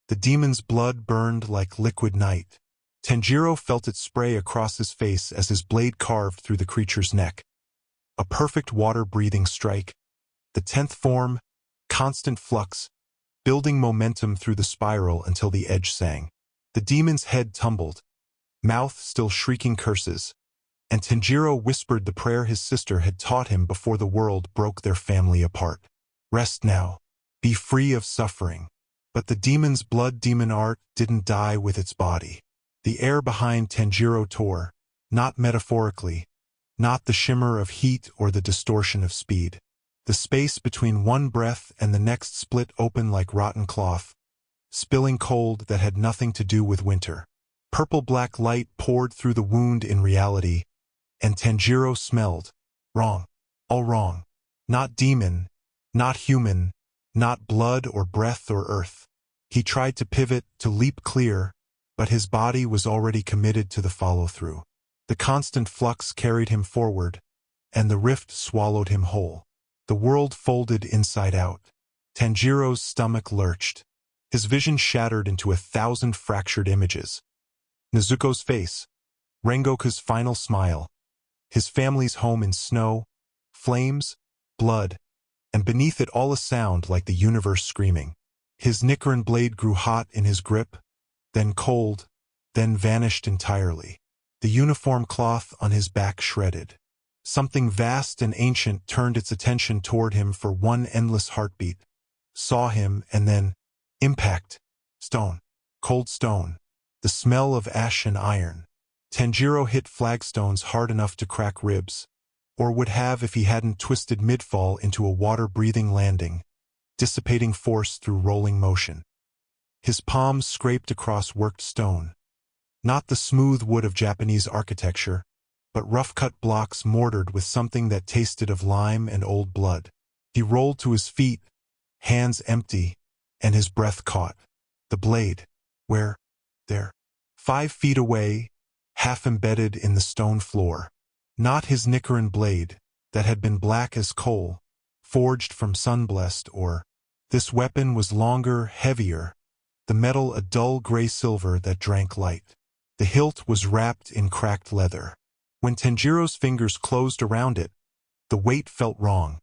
The demon's blood burned like liquid night. Tanjiro felt it spray across his face as his blade carved through the creature's neck. A perfect water-breathing strike. The 10th form, constant flux, building momentum through the spiral until the edge sang. The demon's head tumbled, mouth still shrieking curses, and Tanjiro whispered the prayer his sister had taught him before the world broke their family apart. Rest now. Be free of suffering. But the demon's blood demon art didn't die with its body. The air behind Tanjiro tore, not metaphorically, not the shimmer of heat or the distortion of speed. The space between one breath and the next split open like rotten cloth, spilling cold that had nothing to do with winter. Purple-black light poured through the wound in reality, and Tanjiro smelled. Wrong. All wrong. Not demon, not human, not blood or breath or earth. He tried to pivot, to leap clear, but his body was already committed to the follow-through. The constant flux carried him forward, and the rift swallowed him whole. The world folded inside out. Tanjiro's stomach lurched. His vision shattered into 1,000 fractured images. Nezuko's face, Rengoku's final smile, his family's home in snow, flames, blood, and beneath it all a sound like the universe screaming. His Nichiren blade grew hot in his grip, then cold, then vanished entirely. The uniform cloth on his back shredded. Something vast and ancient turned its attention toward him for one endless heartbeat, saw him, and then, impact. Stone. Cold stone. The smell of ash and iron. Tanjiro hit flagstones hard enough to crack ribs, or would have if he hadn't twisted midfall into a water-breathing landing, dissipating force through rolling motion. His palms scraped across worked stone. Not the smooth wood of Japanese architecture, but rough-cut blocks mortared with something that tasted of lime and old blood. He rolled to his feet, hands empty, and his breath caught. The blade. Where? There. 5 feet away, half embedded in the stone floor. Not his Nichiren blade, that had been black as coal, forged from sunblessed or. This weapon was longer, heavier, the metal a dull gray-silver that drank light. The hilt was wrapped in cracked leather. When Tanjiro's fingers closed around it, the weight felt wrong,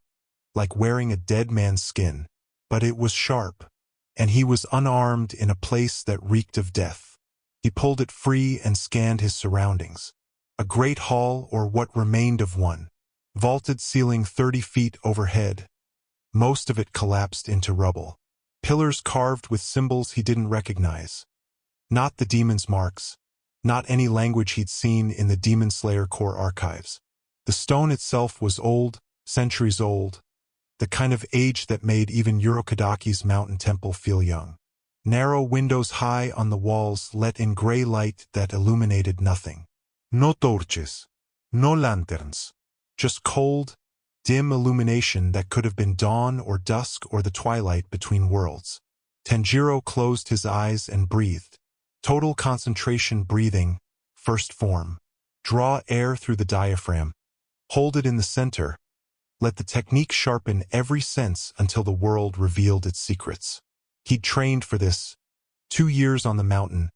like wearing a dead man's skin. But it was sharp, and he was unarmed in a place that reeked of death. He pulled it free and scanned his surroundings. A great hall, or what remained of one, vaulted ceiling 30 feet overhead. Most of it collapsed into rubble. Pillars carved with symbols he didn't recognize. Not the demon's marks, not any language he'd seen in the Demon Slayer core archives. The stone itself was old, centuries old, the kind of age that made even Urokadaki's mountain temple feel young. Narrow windows high on the walls let in gray light that illuminated nothing. No torches, no lanterns, just cold, dim illumination that could have been dawn or dusk or the twilight between worlds. Tanjiro closed his eyes and breathed. Total concentration breathing, first form. Draw air through the diaphragm. Hold it in the center. Let the technique sharpen every sense until the world revealed its secrets. He'd trained for this. 2 years on the mountain,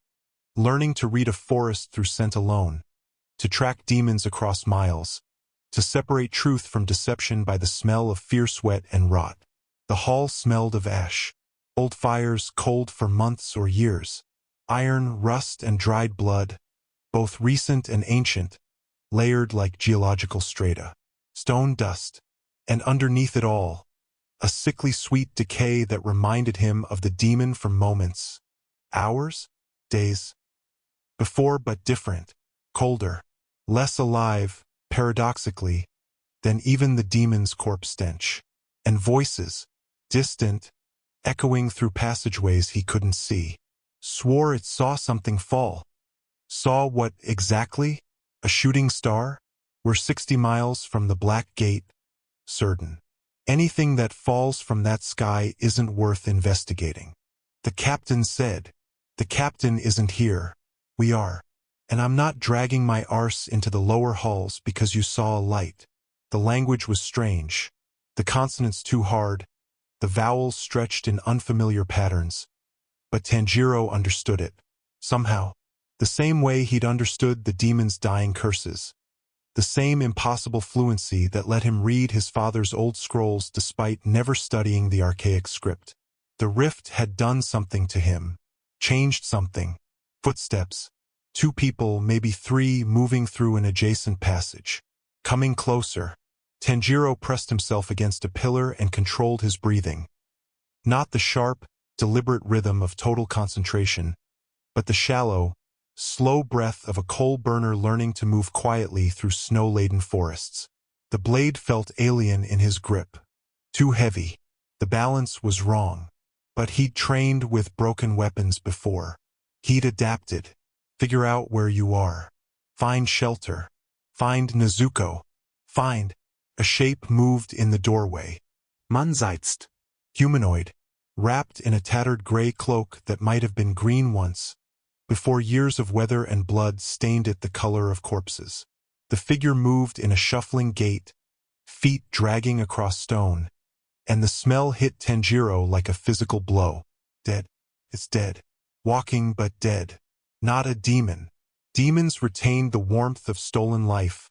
learning to read a forest through scent alone, to track demons across miles, to separate truth from deception by the smell of fierce sweat and rot. The hall smelled of ash, old fires cold for months or years, iron, rust, and dried blood, both recent and ancient, layered like geological strata. Stone dust, and underneath it all, a sickly sweet decay that reminded him of the demon from moments, hours, days, before, but different, colder, less alive, paradoxically, than even the demon's corpse stench. And voices, distant, echoing through passageways he couldn't see, swore it saw something fall. Saw what exactly? A shooting star? We're 60 miles from the Black Gate, certain. Anything that falls from that sky isn't worth investigating. The captain said. The captain isn't here. We are. And I'm not dragging my arse into the lower halls because you saw a light. The language was strange. The consonants too hard. The vowels stretched in unfamiliar patterns. But Tanjiro understood it. Somehow. The same way he'd understood the demon's dying curses. The same impossible fluency that let him read his father's old scrolls despite never studying the archaic script. The rift had done something to him. Changed something. Footsteps. 2 people, maybe 3, moving through an adjacent passage. Coming closer. Tanjiro pressed himself against a pillar and controlled his breathing. Not the sharp, deliberate rhythm of total concentration, but the shallow, slow breath of a coal burner learning to move quietly through snow-laden forests. The blade felt alien in his grip. Too heavy. The balance was wrong. But he'd trained with broken weapons before. He'd adapted. Figure out where you are. Find shelter. Find Nezuko. Find. A shape moved in the doorway. Mannseitst. Humanoid. Wrapped in a tattered gray cloak that might have been green once, before years of weather and blood stained it the color of corpses. The figure moved in a shuffling gait, feet dragging across stone, and the smell hit Tanjiro like a physical blow. Dead. It's dead. Walking but dead. Not a demon. Demons retained the warmth of stolen life,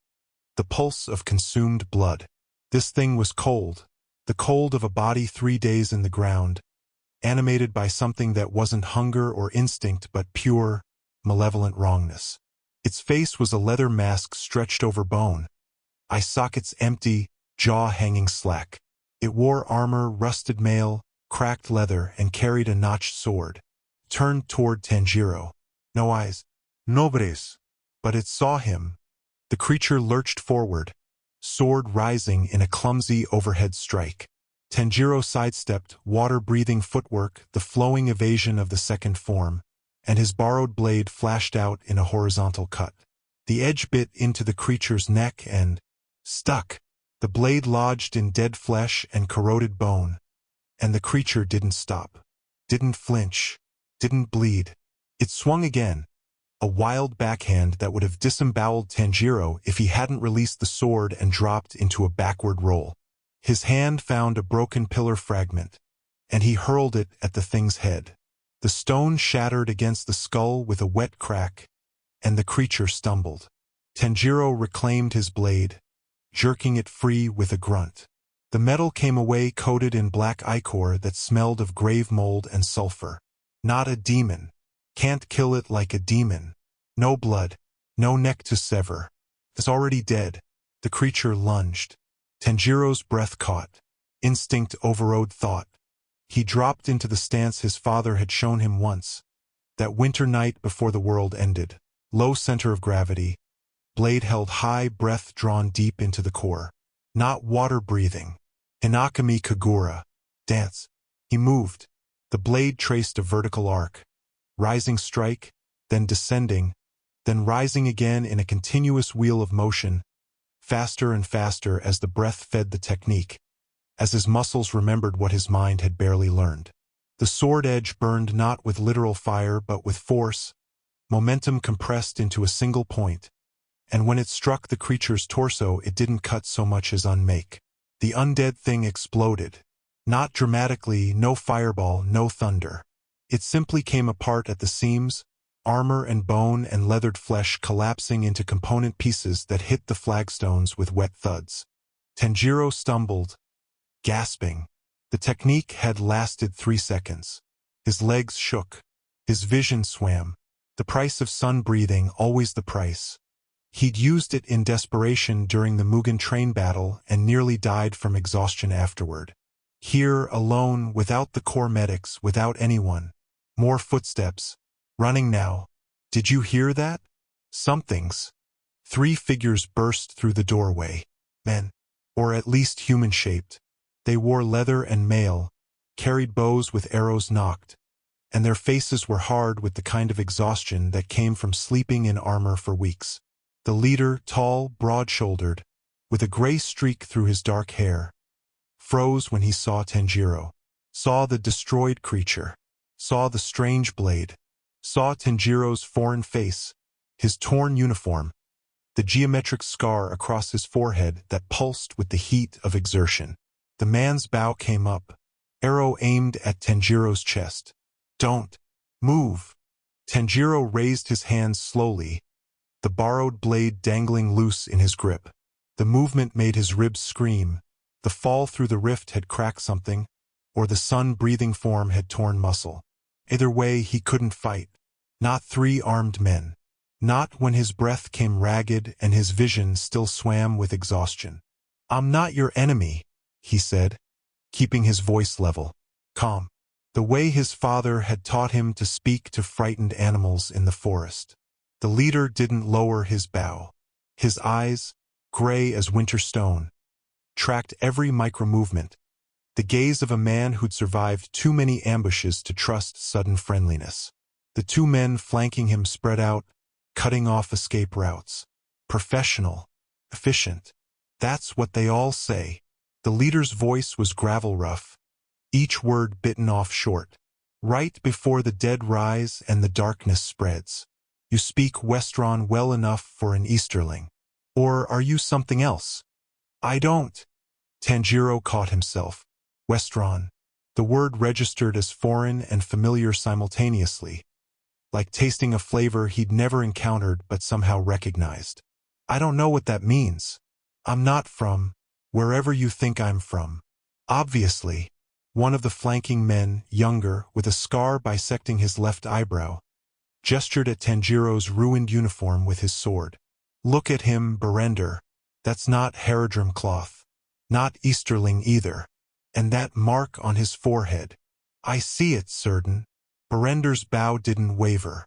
the pulse of consumed blood. This thing was cold, the cold of a body 3 days in the ground, animated by something that wasn't hunger or instinct but pure, malevolent wrongness. Its face was a leather mask stretched over bone, eye sockets empty, jaw hanging slack. It wore armor, rusted mail, cracked leather, and carried a notched sword. Turned toward Tanjiro. No eyes. Nobres. But it saw him. The creature lurched forward, sword rising in a clumsy overhead strike. Tanjiro sidestepped, water-breathing footwork, the flowing evasion of the second form, and his borrowed blade flashed out in a horizontal cut. The edge bit into the creature's neck and stuck. The blade lodged in dead flesh and corroded bone, and the creature didn't stop. Didn't flinch. Didn't bleed. It swung again, a wild backhand that would have disemboweled Tanjiro if he hadn't released the sword and dropped into a backward roll. His hand found a broken pillar fragment, and he hurled it at the thing's head. The stone shattered against the skull with a wet crack, and the creature stumbled. Tanjiro reclaimed his blade, jerking it free with a grunt. The metal came away coated in black ichor that smelled of grave mold and sulfur. Not a demon. Can't kill it like a demon. No blood. No neck to sever. It's already dead. The creature lunged. Tanjiro's breath caught. Instinct overrode thought. He dropped into the stance his father had shown him once. That winter night before the world ended. Low center of gravity. Blade held high, breath drawn deep into the core. Not water breathing. Hinakami Kagura. Dance. He moved. The blade traced a vertical arc. Rising strike, then descending, then rising again in a continuous wheel of motion, faster and faster as the breath fed the technique, as his muscles remembered what his mind had barely learned. The sword edge burned not with literal fire but with force, momentum compressed into a single point, and when it struck the creature's torso it didn't cut so much as unmake. The undead thing exploded. Not dramatically, no fireball, no thunder. It simply came apart at the seams, armor and bone and leathered flesh collapsing into component pieces that hit the flagstones with wet thuds. Tanjiro stumbled, gasping. The technique had lasted 3 seconds. His legs shook. His vision swam. The price of sun-breathing, always the price. He'd used it in desperation during the Mugen train battle and nearly died from exhaustion afterward. Here, alone, without the core medics, without anyone. More footsteps. Running now. Did you hear that? Somethings. 3 figures burst through the doorway. Men. Or at least human-shaped. They wore leather and mail, carried bows with arrows nocked, and their faces were hard with the kind of exhaustion that came from sleeping in armor for weeks. The leader, tall, broad-shouldered, with a gray streak through his dark hair, froze when he saw Tanjiro. Saw the destroyed creature. Saw the strange blade. Saw Tanjiro's foreign face, his torn uniform, the geometric scar across his forehead that pulsed with the heat of exertion. The man's bow came up, arrow aimed at Tanjiro's chest. Don't. Move. Tanjiro raised his hands slowly, the borrowed blade dangling loose in his grip. The movement made his ribs scream. The fall through the rift had cracked something, or the sun-breathing form had torn muscle. Either way, he couldn't fight. Not three armed men. Not when his breath came ragged and his vision still swam with exhaustion. "I'm not your enemy," he said, keeping his voice level, calm, the way his father had taught him to speak to frightened animals in the forest. The leader didn't lower his bow. His eyes, gray as winter stone, tracked every micro-movement, the gaze of a man who'd survived too many ambushes to trust sudden friendliness. The two men flanking him spread out, cutting off escape routes. Professional. Efficient. That's what they all say. The leader's voice was gravel rough, each word bitten off short. Right before the dead rise and the darkness spreads. You speak Westron well enough for an Easterling. Or are you something else? I don't. Tanjiro caught himself. Westron. The word registered as foreign and familiar simultaneously, like tasting a flavor he'd never encountered but somehow recognized. I don't know what that means. I'm not from wherever you think I'm from. Obviously. One of the flanking men, younger, with a scar bisecting his left eyebrow, gestured at Tanjiro's ruined uniform with his sword. Look at him, Berender. That's not Haradrim cloth. Not Easterling either. And that mark on his forehead. I see it, certain. Berender's bow didn't waver.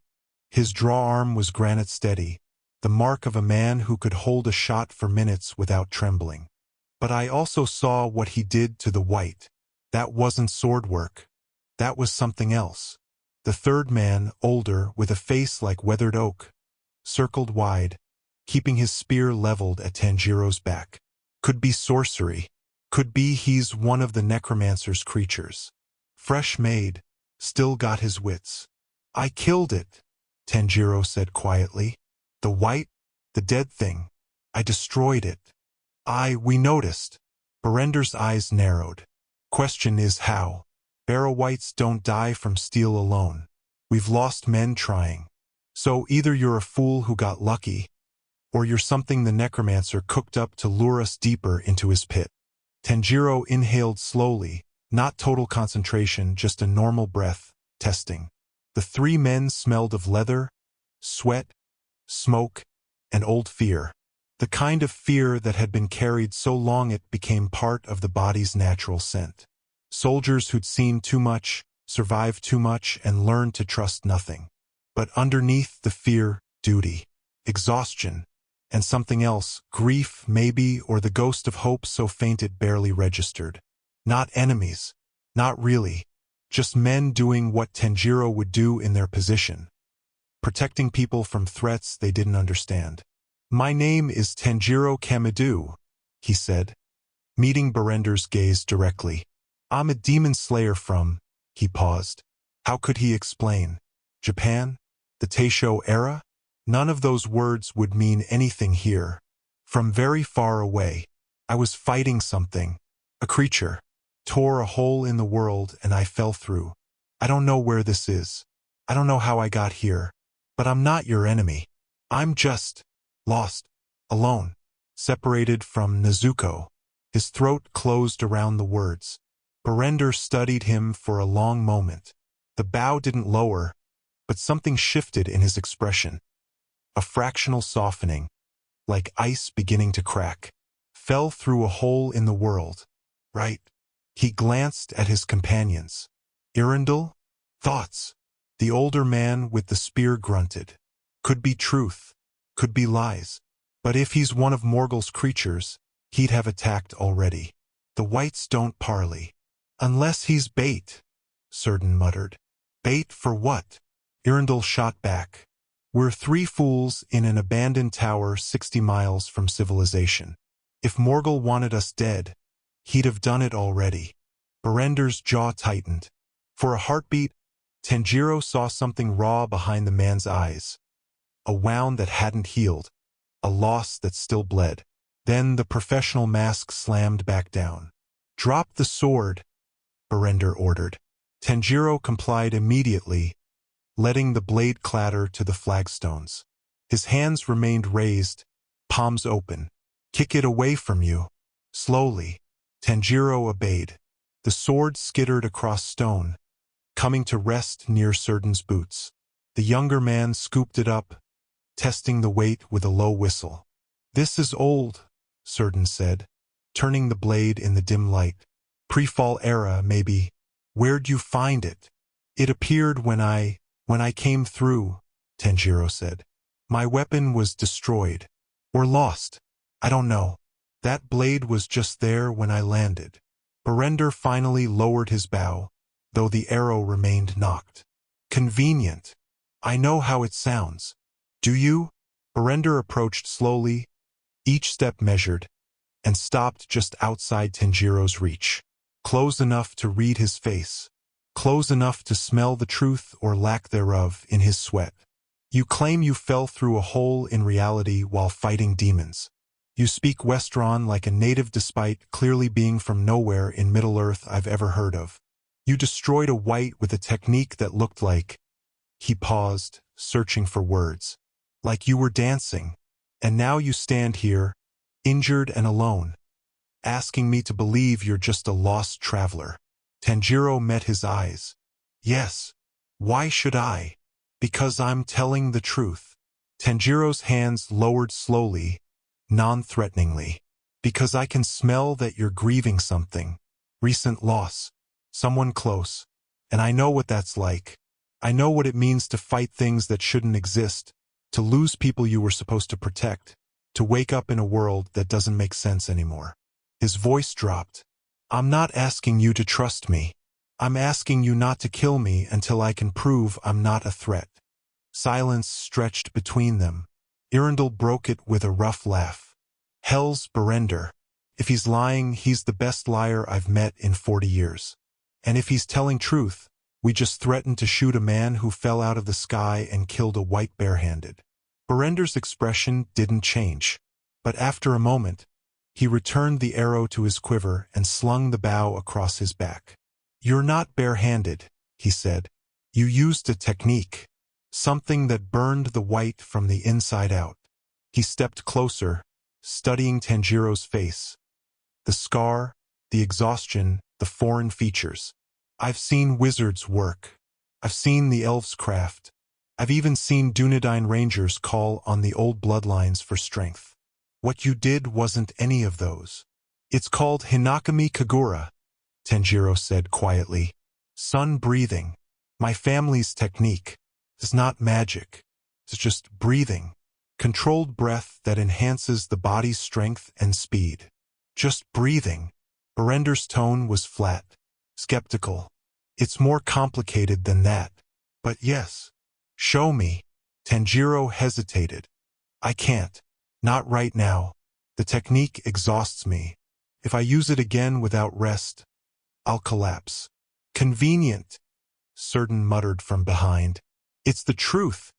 His draw arm was granite steady, the mark of a man who could hold a shot for minutes without trembling. But I also saw what he did to the white. That wasn't sword work. That was something else. The third man, older, with a face like weathered oak, circled wide, keeping his spear leveled at Tanjiro's back. Could be sorcery. Could be he's one of the necromancer's creatures. Fresh made, still got his wits. I killed it, Tanjiro said quietly. The white, the dead thing. I destroyed it. We noticed. Berender's eyes narrowed. Question is how. Barrow-wights don't die from steel alone. We've lost men trying. So either you're a fool who got lucky, or you're something the necromancer cooked up to lure us deeper into his pit. Tanjiro inhaled slowly, not total concentration, just a normal breath, testing. The three men smelled of leather, sweat, smoke, and old fear. The kind of fear that had been carried so long it became part of the body's natural scent. Soldiers who'd seen too much, survived too much, and learned to trust nothing. But underneath the fear, duty, exhaustion, and something else, grief maybe, or the ghost of hope so faint it barely registered. Not enemies. Not really. Just men doing what Tanjiro would do in their position. Protecting people from threats they didn't understand. My name is Tanjiro Kamado, he said, meeting Berender's gaze directly. I'm a demon slayer from, he paused. How could he explain? Japan? The Taisho era? None of those words would mean anything here. From very far away, I was fighting something. A creature. Tore a hole in the world and I fell through. I don't know where this is. I don't know how I got here. But I'm not your enemy. I'm just lost, alone, separated from Nezuko. His throat closed around the words. Berender studied him for a long moment. The bow didn't lower, but something shifted in his expression. A fractional softening, like ice beginning to crack, fell through a hole in the world. Right? He glanced at his companions. Irindel? Thoughts. The older man with the spear grunted. Could be truth. Could be lies. But if he's one of Morghael's creatures, he'd have attacked already. The whites don't parley. Unless he's bait, Certain muttered. Bait for what? Irindel shot back. We're three fools in an abandoned tower 60 miles from civilization. If Morghael wanted us dead, he'd have done it already. Berender's jaw tightened. For a heartbeat, Tanjiro saw something raw behind the man's eyes. A wound that hadn't healed. A loss that still bled. Then the professional mask slammed back down. Drop the sword, Berender ordered. Tanjiro complied immediately, letting the blade clatter to the flagstones. His hands remained raised, palms open. "Kick it away from you." Slowly, Tanjiro obeyed. The sword skittered across stone, coming to rest near Surden's boots. The younger man scooped it up, testing the weight with a low whistle. "This is old," Surden said, turning the blade in the dim light. "Pre-fall era, maybe. Where'd you find it?" "It appeared when I came through," Tanjiro said. "My weapon was destroyed. Or lost. I don't know. That blade was just there when I landed." Berender finally lowered his bow, though the arrow remained knocked. "Convenient. I know how it sounds." "Do you?" Berender approached slowly, each step measured, and stopped just outside Tanjiro's reach. Close enough to read his face. Close enough to smell the truth or lack thereof in his sweat. "You claim you fell through a hole in reality while fighting demons. You speak Westron like a native despite clearly being from nowhere in Middle-earth I've ever heard of. You destroyed a wight with a technique that looked like—" He paused, searching for words. "Like you were dancing. And now you stand here, injured and alone, asking me to believe you're just a lost traveler." Tanjiro met his eyes. "Yes. Why should I? Because I'm telling the truth." Tanjiro's hands lowered slowly, non-threateningly. "Because I can smell that you're grieving something. Recent loss. Someone close. And I know what that's like. I know what it means to fight things that shouldn't exist, to lose people you were supposed to protect, to wake up in a world that doesn't make sense anymore." His voice dropped. "I'm not asking you to trust me. I'm asking you not to kill me until I can prove I'm not a threat." Silence stretched between them. Irindel broke it with a rough laugh. "Hell's Berender. If he's lying, he's the best liar I've met in 40 years. And if he's telling truth, we just threatened to shoot a man who fell out of the sky and killed a wight barehanded." Berender's expression didn't change. But after a moment, he returned the arrow to his quiver and slung the bow across his back. "You're not barehanded," he said. "You used a technique. Something that burned the wight from the inside out." He stepped closer, studying Tanjiro's face. The scar, the exhaustion, the foreign features. "I've seen wizards work. I've seen the elves' craft. I've even seen Dunedain rangers call on the old bloodlines for strength. What you did wasn't any of those. It's called Hinakami Kagura," Tanjiro said quietly. "Sun breathing. My family's technique. It's not magic. It's just breathing. Controlled breath that enhances the body's strength and speed. Just breathing." Berender's tone was flat, skeptical. "It's more complicated than that. But yes." "Show me." Tanjiro hesitated. "I can't. Not right now. The technique exhausts me. If I use it again without rest, I'll collapse." "Convenient," Surden muttered from behind. "It's the truth,"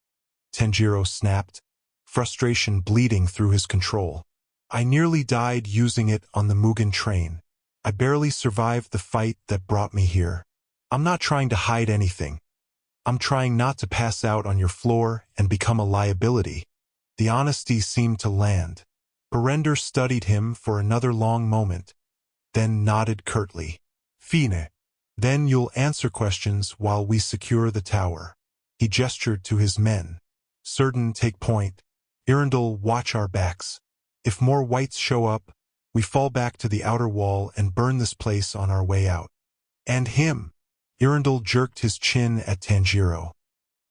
Tanjiro snapped, frustration bleeding through his control. "I nearly died using it on the Mugen train. I barely survived the fight that brought me here. I'm not trying to hide anything. I'm trying not to pass out on your floor and become a liability." The honesty seemed to land. Berender studied him for another long moment, then nodded curtly. "Fine. Then you'll answer questions while we secure the tower." He gestured to his men. "Surden, take point. Irindel, watch our backs. If more wights show up, we fall back to the outer wall and burn this place on our way out." "And him?" Irindel jerked his chin at Tanjiro.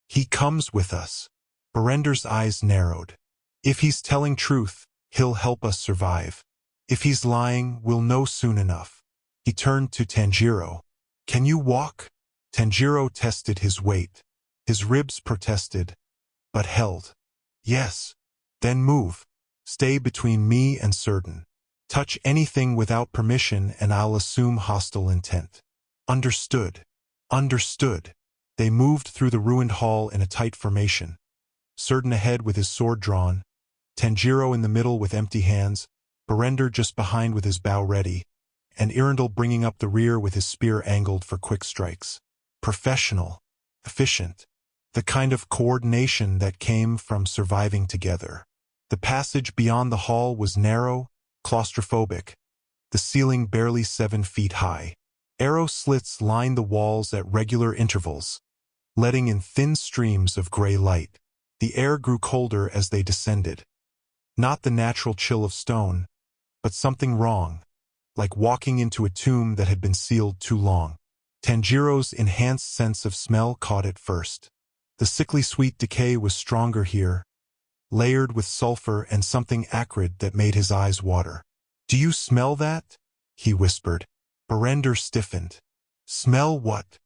"He comes with us." Berender's eyes narrowed. "If he's telling truth, he'll help us survive. If he's lying, we'll know soon enough." He turned to Tanjiro. "Can you walk?" Tanjiro tested his weight. His ribs protested, but held. "Yes." "Then move. Stay between me and Surden. Touch anything without permission and I'll assume hostile intent." "Understood." "Understood." They moved through the ruined hall in a tight formation. Surden ahead with his sword drawn, Tanjiro in the middle with empty hands, Berender just behind with his bow ready, and Irindel bringing up the rear with his spear angled for quick strikes. Professional. Efficient. the kind of coordination that came from surviving together. The passage beyond the hall was narrow, claustrophobic, the ceiling barely 7 feet high. Arrow slits lined the walls at regular intervals, letting in thin streams of gray light. The air grew colder as they descended. Not the natural chill of stone, but something wrong, like walking into a tomb that had been sealed too long. Tanjiro's enhanced sense of smell caught it first. The sickly sweet decay was stronger here, layered with sulfur and something acrid that made his eyes water. "Do you smell that?" he whispered. Barrender stiffened. "Smell what?"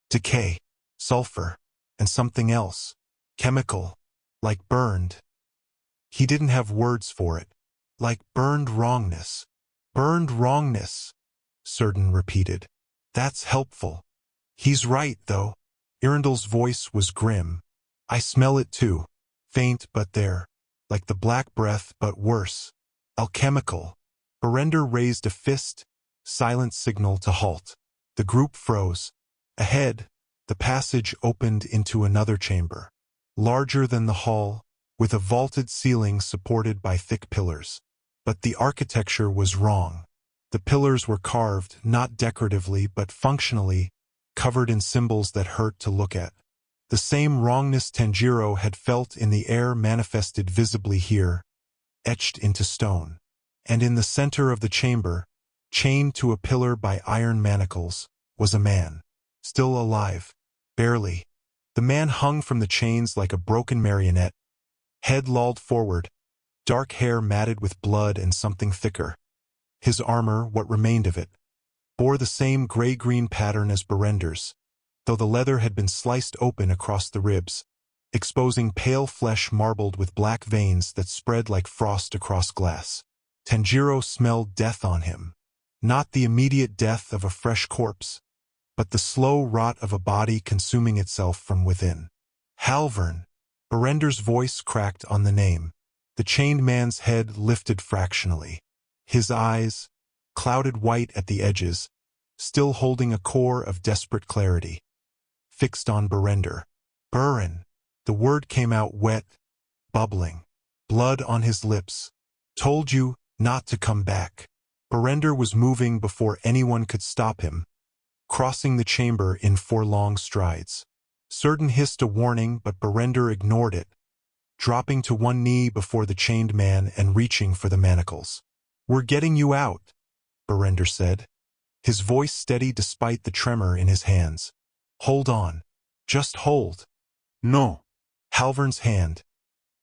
"Decay, sulfur, and something else. Chemical, like burned." He didn't have words for it. "Like burned wrongness." "Burned wrongness," Certain repeated. "That's helpful." "He's right, though." Irindal's voice was grim. "I smell it too. Faint but there. Like the black breath but worse. Alchemical." Barrender raised a fist, silent signal to halt. The group froze. Ahead, the passage opened into another chamber. Larger than the hall, with a vaulted ceiling supported by thick pillars. But the architecture was wrong. The pillars were carved, not decoratively but functionally, covered in symbols that hurt to look at. The same wrongness Tanjiro had felt in the air manifested visibly here, etched into stone. And in the center of the chamber, chained to a pillar by iron manacles, was a man. Still alive. Barely. The man hung from the chains like a broken marionette, head lolled forward, dark hair matted with blood and something thicker. His armor, what remained of it, bore the same gray-green pattern as Barender's, though the leather had been sliced open across the ribs, exposing pale flesh marbled with black veins that spread like frost across glass. Tanjiro smelled death on him. Not the immediate death of a fresh corpse, but the slow rot of a body consuming itself from within. "Halvern." Barender's voice cracked on the name. The chained man's head lifted fractionally. His eyes, clouded white at the edges, still holding a core of desperate clarity, fixed on Barrender. "Burin." The word came out wet, bubbling. Blood on his lips. "Told you not to come back." Barrender was moving before anyone could stop him, crossing the chamber in 4 long strides. Certain hissed a warning, but Barrender ignored it, dropping to one knee before the chained man and reaching for the manacles. "We're getting you out," Barrender said, his voice steady despite the tremor in his hands. "Hold on. Just hold." "No." Halvern's hand,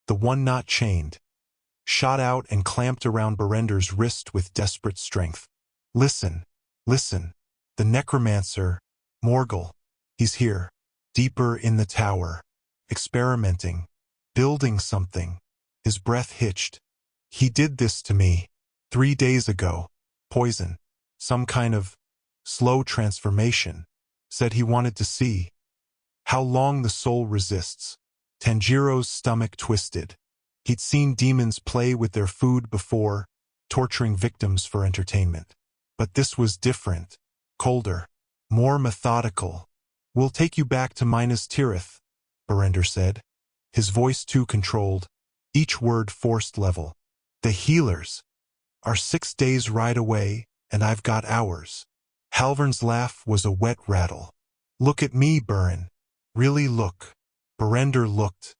the one not chained, shot out and clamped around Barender's wrist with desperate strength. "Listen, listen. The necromancer, Morghael, he's here, deeper in the tower, experimenting, building something." His breath hitched. "He did this to me 3 days ago. Poison. Some kind of slow transformation. Said he wanted to see how long the soul resists." Tanjiro's stomach twisted. He'd seen demons play with their food before, torturing victims for entertainment. But this was different. Colder. More methodical. "We'll take you back to Minas Tirith," Barrender said, his voice too controlled, each word forced level. "The healers are 6 days' ride away, and I've got hours." Halvern's laugh was a wet rattle. "Look at me, Burin. Really look." Barrender looked.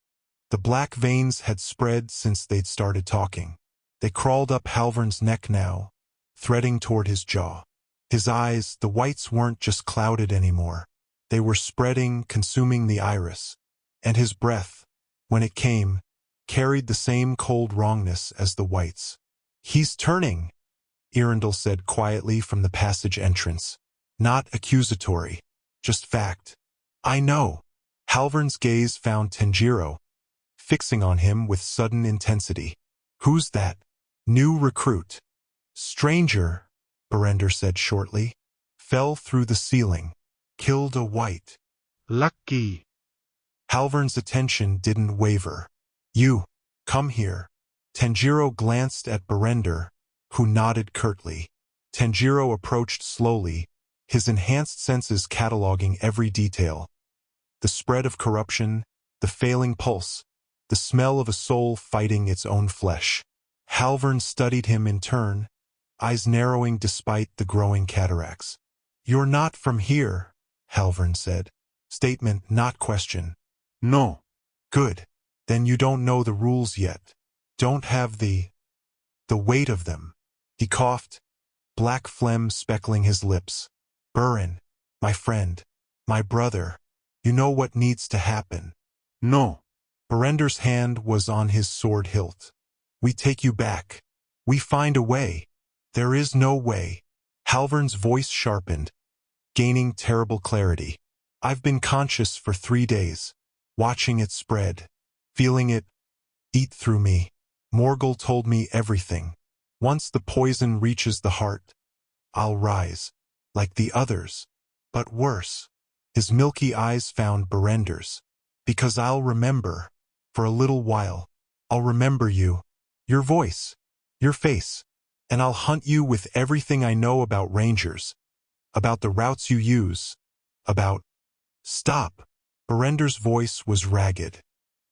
The black veins had spread since they'd started talking. They crawled up Halvern's neck now, threading toward his jaw. His eyes, the whites weren't just clouded anymore. They were spreading, consuming the iris. And his breath, when it came, carried the same cold wrongness as the whites. "He's turning," Irindal said quietly from the passage entrance. Not accusatory, just fact. "I know." Halvern's gaze found Tanjiro, fixing on him with sudden intensity. "Who's that?" "New recruit." "Stranger," Barrender said shortly. "Fell through the ceiling. Killed a white." "Lucky." Halvern's attention didn't waver. "You, come here." Tanjiro glanced at Barrender, who nodded curtly. Tanjiro approached slowly, his enhanced senses cataloging every detail. The spread of corruption, the failing pulse, the smell of a soul fighting its own flesh. Halvern studied him in turn, eyes narrowing despite the growing cataracts. "You're not from here," Halvern said. Statement, not question. "No." "Good. Then you don't know the rules yet. Don't have the weight of them." He coughed, black phlegm speckling his lips. "Burin, my friend, my brother, you know what needs to happen." "No." Berender's hand was on his sword hilt. "We take you back. We find a way." "There is no way." Halvern's voice sharpened, gaining terrible clarity. "I've been conscious for 3 days, watching it spread, feeling it eat through me. Morghael told me everything. Once the poison reaches the heart, I'll rise, like the others, but worse." His milky eyes found Berender's. "Because I'll remember, for a little while. I'll remember you, your voice, your face, and I'll hunt you with everything I know about rangers, about the routes you use, about—" "Stop." Berender's voice was ragged.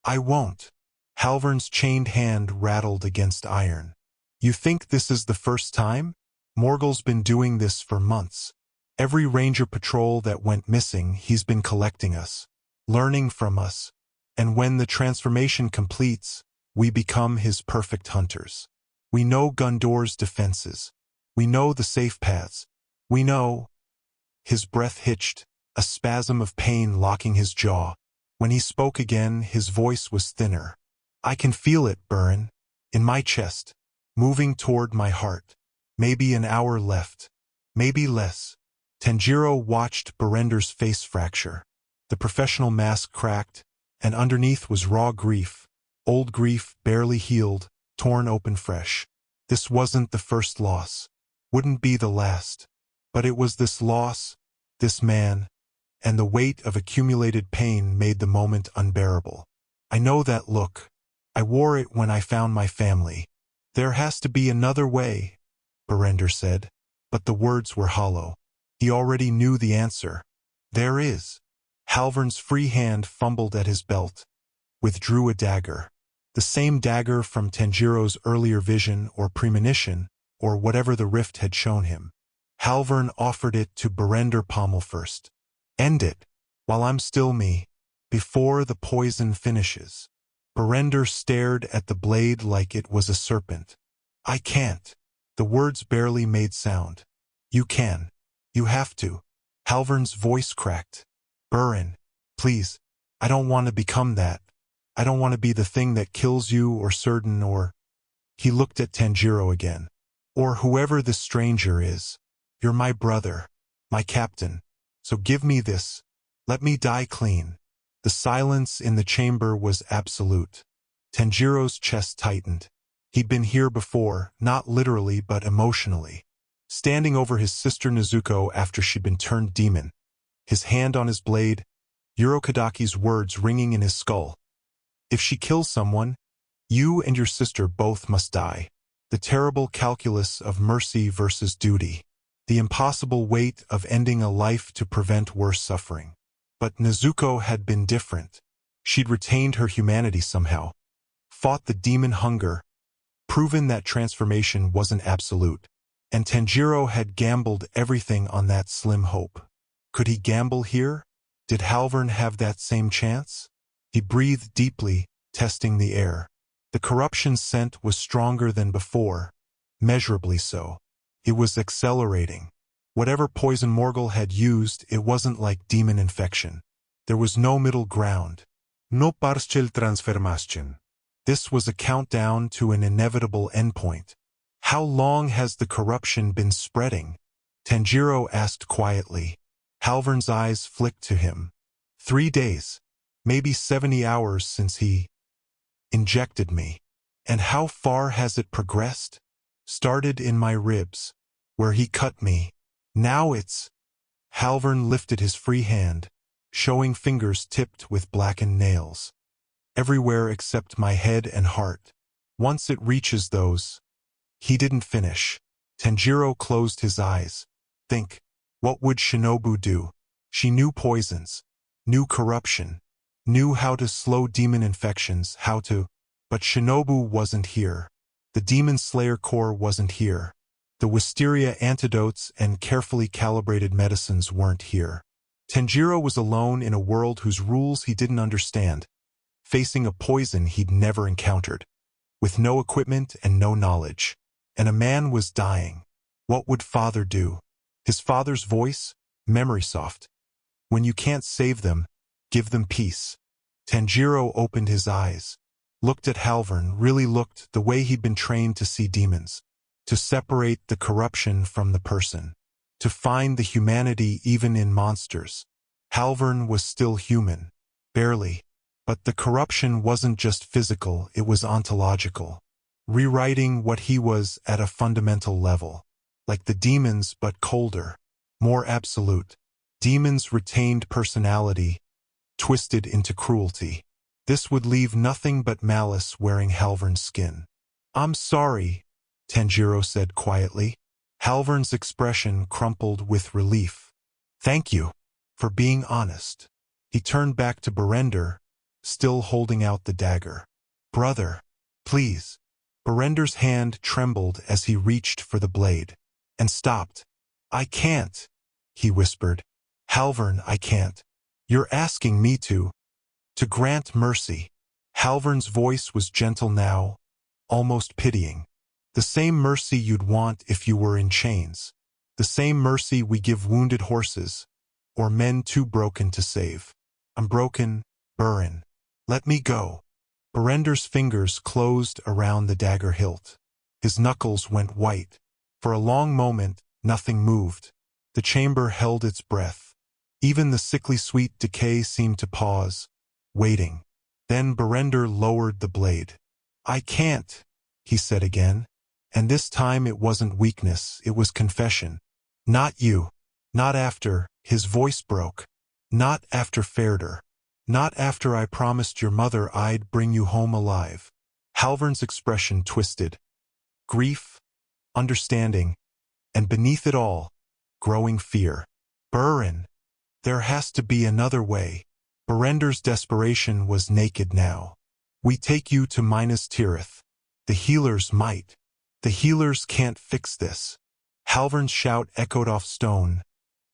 "I won't." Halvern's chained hand rattled against iron. "You think this is the first time? Morghael's been doing this for months. Every ranger patrol that went missing, he's been collecting us, learning from us. And when the transformation completes, we become his perfect hunters. We know Gondor's defenses. We know the safe paths. We know—" His breath hitched, a spasm of pain locking his jaw. When he spoke again, his voice was thinner. "I can feel it, Burin, in my chest, moving toward my heart. Maybe an hour left. Maybe less." Tanjiro watched Berender's face fracture. The professional mask cracked, and underneath was raw grief, old grief barely healed, torn open fresh. This wasn't the first loss. Wouldn't be the last. But it was this loss, this man, and the weight of accumulated pain made the moment unbearable. "I know that look. I wore it when I found my family. There has to be another way," Berender said, but the words were hollow. He already knew the answer. "There is." Halvern's free hand fumbled at his belt, withdrew a dagger. The same dagger from Tanjiro's earlier vision or premonition, or whatever the rift had shown him. Halvern offered it to Berender pommel first. "End it, while I'm still me, before the poison finishes." Berender stared at the blade like it was a serpent. "I can't." The words barely made sound. "You can. You have to." Halvern's voice cracked. "Burin, please, I don't want to become that. I don't want to be the thing that kills you or certain or—" He looked at Tanjiro again. "Or whoever this stranger is. You're my brother, my captain. So give me this. Let me die clean." The silence in the chamber was absolute. Tanjiro's chest tightened. He'd been here before, not literally but emotionally. Standing over his sister Nezuko after she'd been turned demon. His hand on his blade, Urokadaki's words ringing in his skull. "If she kills someone, you and your sister both must die." The terrible calculus of mercy versus duty. The impossible weight of ending a life to prevent worse suffering. But Nezuko had been different. She'd retained her humanity somehow. Fought the demon hunger. Proven that transformation wasn't absolute. And Tanjiro had gambled everything on that slim hope. Could he gamble here? Did Halvern have that same chance? He breathed deeply, testing the air. The corruption scent was stronger than before, measurably so. It was accelerating. Whatever poison Morghael had used, it wasn't like demon infection. There was no middle ground. No partial transformation. This was a countdown to an inevitable endpoint. "How long has the corruption been spreading?" Tanjiro asked quietly. Halvern's eyes flicked to him. 3 days, maybe 70 hours since he injected me. "And how far has it progressed?" "Started in my ribs, where he cut me. Now it's—" Halvern lifted his free hand, showing fingers tipped with blackened nails. "Everywhere except my head and heart. Once it reaches those—" He didn't finish. Tanjiro closed his eyes. Think, what would Shinobu do? She knew poisons, knew corruption, knew how to slow demon infections, but Shinobu wasn't here. The Demon Slayer Corps wasn't here. The wisteria antidotes and carefully calibrated medicines weren't here. Tanjiro was alone in a world whose rules he didn't understand, facing a poison he'd never encountered, with no equipment and no knowledge. And a man was dying. What would father do? His father's voice, memory soft. When you can't save them, give them peace. Tanjiro opened his eyes, looked at Halvern, really looked the way he'd been trained to see demons, to separate the corruption from the person, to find the humanity even in monsters. Halvern was still human, barely, but the corruption wasn't just physical, it was ontological, rewriting what he was at a fundamental level, like the demons but colder, more absolute. Demons retained personality, twisted into cruelty. This would leave nothing but malice wearing Halvern's skin. "I'm sorry," Tanjiro said quietly. Halvern's expression crumpled with relief. "Thank you for being honest." He turned back to Berender, still holding out the dagger. "Brother, please." Berender's hand trembled as he reached for the blade, and stopped. "I can't," he whispered. "Halvern, I can't. You're asking me to grant mercy." Halvern's voice was gentle now, almost pitying. "The same mercy you'd want if you were in chains. The same mercy we give wounded horses, or men too broken to save. I'm broken, Burin. Let me go." Berender's fingers closed around the dagger hilt. His knuckles went white. For a long moment, nothing moved. The chamber held its breath. Even the sickly sweet decay seemed to pause, waiting. Then Berender lowered the blade. "I can't," he said again. And this time it wasn't weakness, it was confession. "Not you. Not after," his voice broke. "Not after Ferder. Not after I promised your mother I'd bring you home alive." Halvern's expression twisted. Grief, understanding, and beneath it all, growing fear. "Burin, there has to be another way." Berender's desperation was naked now. "We take you to Minas Tirith. The healers might. The healers can't fix this." Halvern's shout echoed off stone,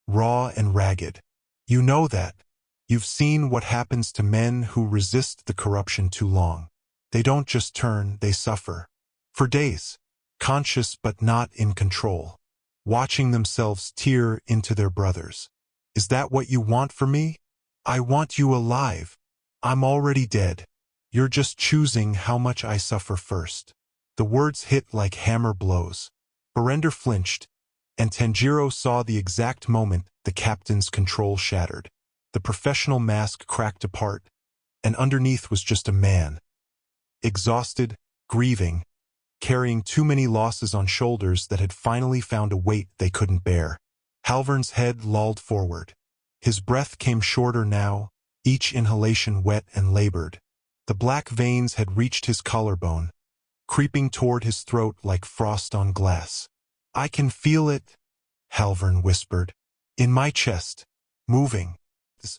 raw and ragged. "You know that. You've seen what happens to men who resist the corruption too long. They don't just turn, they suffer. For days, conscious but not in control, watching themselves tear into their brothers. Is that what you want for me? I want you alive. I'm already dead. You're just choosing how much I suffer first." The words hit like hammer blows. Berender flinched, and Tanjiro saw the exact moment the captain's control shattered. The professional mask cracked apart, and underneath was just a man. Exhausted, grieving, carrying too many losses on shoulders that had finally found a weight they couldn't bear. Halvern's head lolled forward. His breath came shorter now, each inhalation wet and labored. The black veins had reached his collarbone, creeping toward his throat like frost on glass. "I can feel it," Halvern whispered. "In my chest. Moving. It's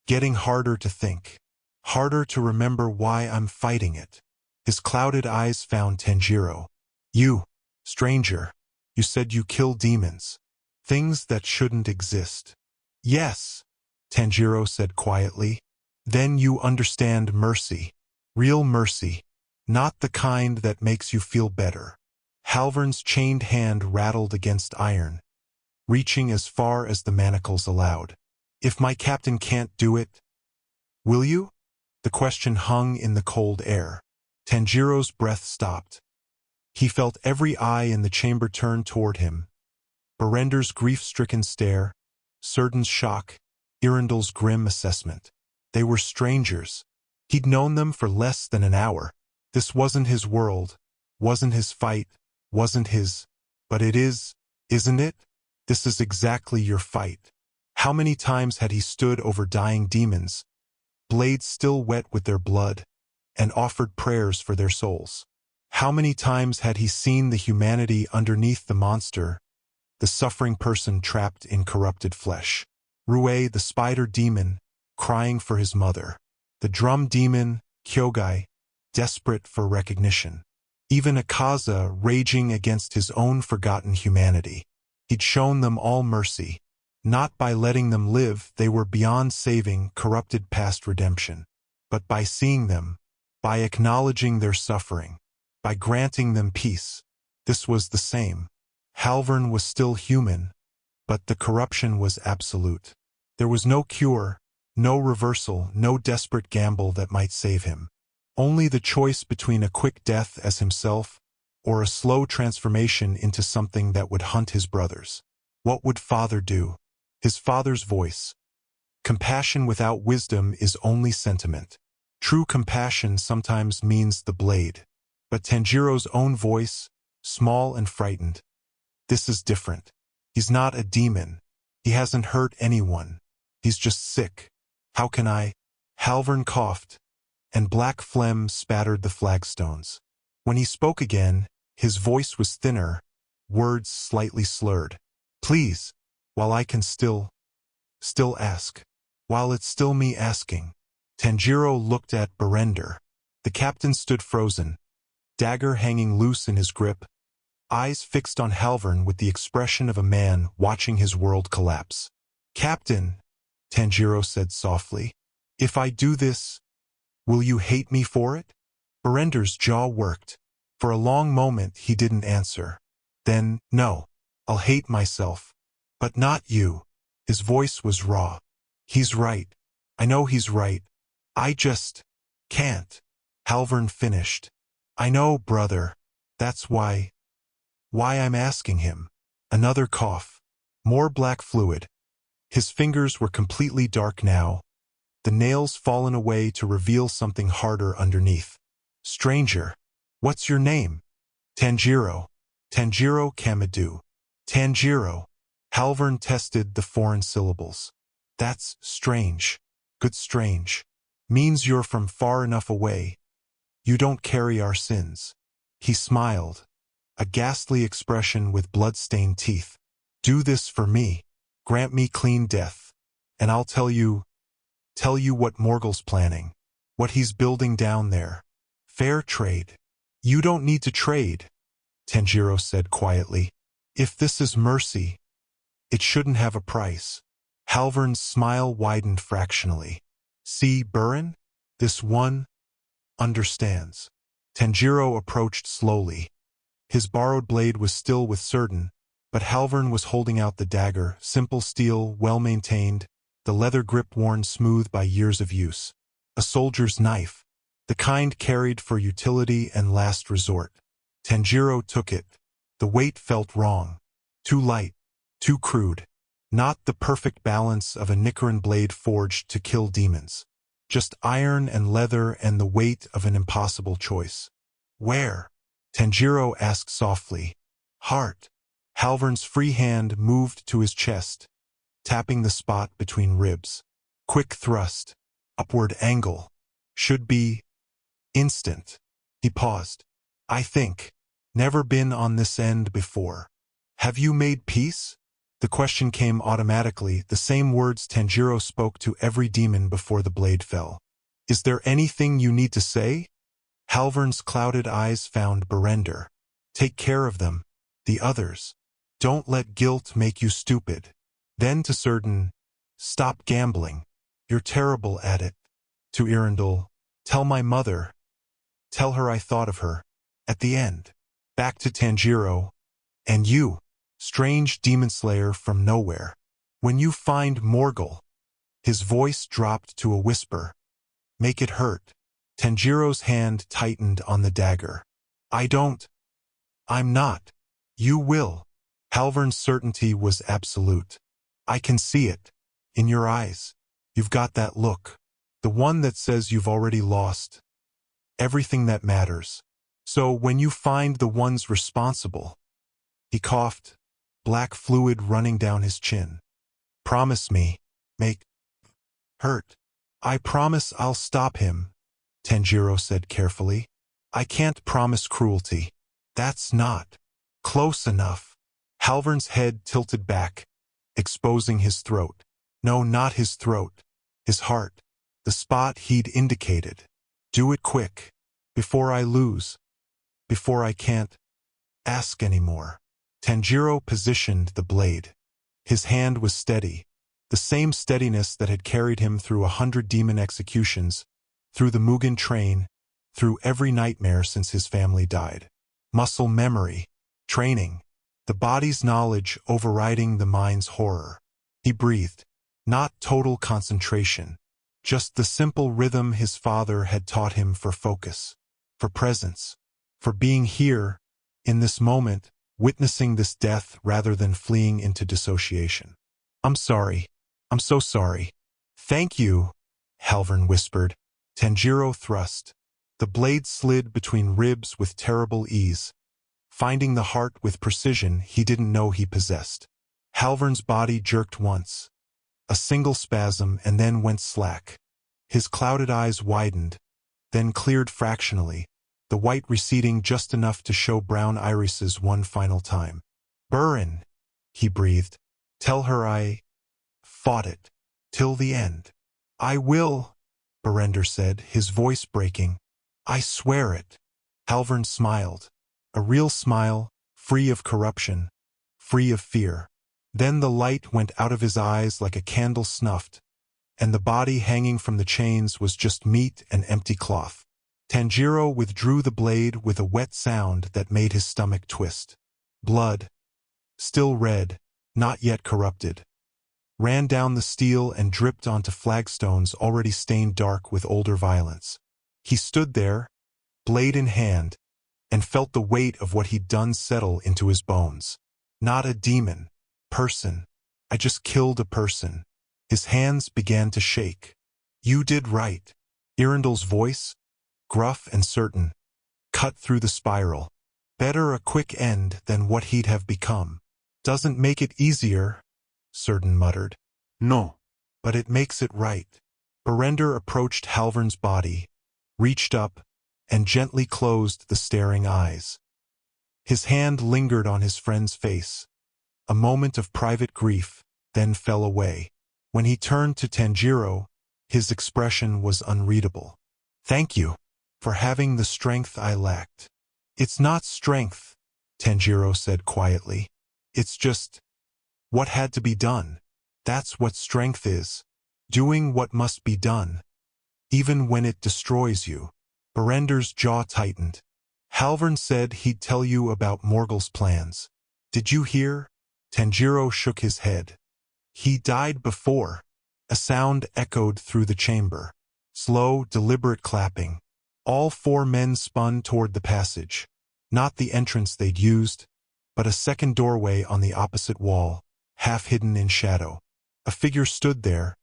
getting harder to think. Harder to remember why I'm fighting it." His clouded eyes found Tanjiro. "You, stranger. You said you kill demons. Things that shouldn't exist." "Yes," Tanjiro said quietly. "Then you understand mercy. Real mercy. Not the kind that makes you feel better." Halvern's chained hand rattled against iron, reaching as far as the manacles allowed. "If my captain can't do it, will you?" The question hung in the cold air. Tanjiro's breath stopped. He felt every eye in the chamber turn toward him. Berender's grief-stricken stare, Serden's shock, Irindal's grim assessment. They were strangers. He'd known them for less than an hour. This wasn't his world, wasn't his fight, wasn't his... But it is, isn't it? This is exactly your fight. How many times had he stood over dying demons, blades still wet with their blood, and offered prayers for their souls? How many times had he seen the humanity underneath the monster, the suffering person trapped in corrupted flesh? Rue, the spider demon, crying for his mother. The drum demon, Kyogai, desperate for recognition. Even Akaza raging against his own forgotten humanity. He'd shown them all mercy. Not by letting them live, they were beyond saving, corrupted past redemption. But by seeing them, by acknowledging their suffering, by granting them peace. This was the same. Halvern was still human, but the corruption was absolute. There was no cure, no reversal, no desperate gamble that might save him. Only the choice between a quick death as himself or a slow transformation into something that would hunt his brothers. What would father do? His father's voice. Compassion without wisdom is only sentiment. True compassion sometimes means the blade. But Tanjiro's own voice, small and frightened. This is different. He's not a demon. He hasn't hurt anyone. He's just sick. How can I? Halvern coughed, and black phlegm spattered the flagstones. When he spoke again, his voice was thinner, words slightly slurred. Please, while I can still ask. While it's still me asking. Tanjiro looked at Berender. The captain stood frozen, dagger hanging loose in his grip, eyes fixed on Halvern with the expression of a man watching his world collapse. Captain, Tanjiro said softly, if I do this, will you hate me for it? Berender's jaw worked. For a long moment he didn't answer. Then, no, I'll hate myself. But not you. His voice was raw. He's right. I know he's right. I just can't. Halvern finished. I know, brother. That's why I'm asking him. Another cough. More black fluid. His fingers were completely dark now, the nails fallen away to reveal something harder underneath. Stranger, what's your name? Tanjiro. Tanjiro Kamado. Tanjiro. Halvern tested the foreign syllables. That's strange. Good strange. Means you're from far enough away. You don't carry our sins. He smiled, a ghastly expression with blood-stained teeth. Do this for me. Grant me clean death. And I'll tell you what Morghael's planning. What he's building down there. Fair trade. You don't need to trade, Tanjiro said quietly. If this is mercy, it shouldn't have a price. Halvern's smile widened fractionally. See, Burin? This one understands. Tanjiro approached slowly. His borrowed blade was still with certain, but Halvern was holding out the dagger, simple steel, well-maintained, the leather grip worn smooth by years of use. A soldier's knife, the kind carried for utility and last resort. Tanjiro took it. The weight felt wrong. Too light, too crude. Not the perfect balance of a Nicaran blade forged to kill demons. Just iron and leather and the weight of an impossible choice. Where? Tanjiro asked softly. Heart. Halvern's free hand moved to his chest, tapping the spot between ribs. Quick thrust. Upward angle. Should be instant. He paused. I think. Never been on this end before. Have you made peace? The question came automatically, the same words Tanjiro spoke to every demon before the blade fell. Is there anything you need to say? Halvern's clouded eyes found Berender. Take care of them. The others. Don't let guilt make you stupid. Then to Certain, stop gambling. You're terrible at it. To Irindel, tell my mother. Tell her I thought of her. At the end. Back to Tanjiro. And you, strange demon slayer from nowhere. When you find Morghael. His voice dropped to a whisper. Make it hurt. Tanjiro's hand tightened on the dagger. I'm not. You will. Halvern's certainty was absolute. I can see it. In your eyes. You've got that look. The one that says you've already lost everything that matters. So when you find the ones responsible. He coughed, black fluid running down his chin. Promise me. Make hurt. I promise I'll stop him, Tanjiro said carefully. I can't promise cruelty. That's not close enough. Halvern's head tilted back, exposing his throat. No, not his throat. His heart. the spot he'd indicated. Do it quick, before I lose, before I can't ask anymore. Tanjiro positioned the blade. His hand was steady, the same steadiness that had carried him through 100 demon executions, through the Mugen train, through every nightmare since his family died. Muscle memory, training, the body's knowledge overriding the mind's horror. He breathed, not total concentration, just the simple rhythm his father had taught him for focus, for presence, for being here, in this moment, witnessing this death rather than fleeing into dissociation. I'm sorry. I'm so sorry. Thank you, Halvern whispered. Tanjiro thrust. The blade slid between ribs with terrible ease, finding the heart with precision he didn't know he possessed. Halvern's body jerked once, a single spasm, and then went slack. His clouded eyes widened, then cleared fractionally, the white receding just enough to show brown irises one final time. Burin, he breathed. Tell her I fought it till the end. I will, Berender said, his voice breaking. I swear it. Halvern smiled, a real smile, free of corruption, free of fear. Then the light went out of his eyes like a candle snuffed, and the body hanging from the chains was just meat and empty cloth. Tanjiro withdrew the blade with a wet sound that made his stomach twist. Blood, still red, not yet corrupted, ran down the steel and dripped onto flagstones already stained dark with older violence. He stood there, blade in hand, and felt the weight of what he'd done settle into his bones. Not a demon. Person. I just killed a person. His hands began to shake. You did right. Erendel's voice, gruff and certain, cut through the spiral. Better a quick end than what he'd have become. Doesn't make it easier, Certain muttered. No, but it makes it right. Berender approached Halvern's body, reached up, and gently closed the staring eyes. His hand lingered on his friend's face, a moment of private grief, then fell away. When he turned to Tanjiro, his expression was unreadable. Thank you for having the strength I lacked. It's not strength, Tanjiro said quietly. It's just what had to be done. That's what strength is. Doing what must be done, even when it destroys you. Berender's jaw tightened. Halvern said he'd tell you about Morghael's plans. Did you hear? Tanjiro shook his head. He died before. A sound echoed through the chamber. Slow, deliberate clapping. All four men spun toward the passage. Not the entrance they'd used, but a second doorway on the opposite wall, half hidden in shadow. A figure stood there,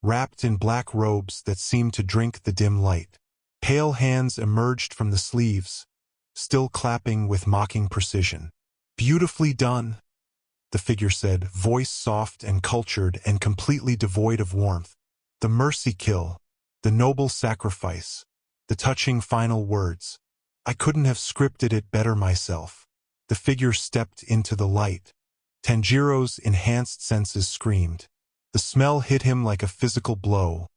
wrapped in black robes that seemed to drink the dim light. Pale hands emerged from the sleeves, still clapping with mocking precision. Beautifully done, the figure said, voice soft and cultured and completely devoid of warmth. The mercy kill, the noble sacrifice, the touching final words. I couldn't have scripted it better myself. The figure stepped into the light. Tanjiro's enhanced senses screamed. The smell hit him like a physical blow.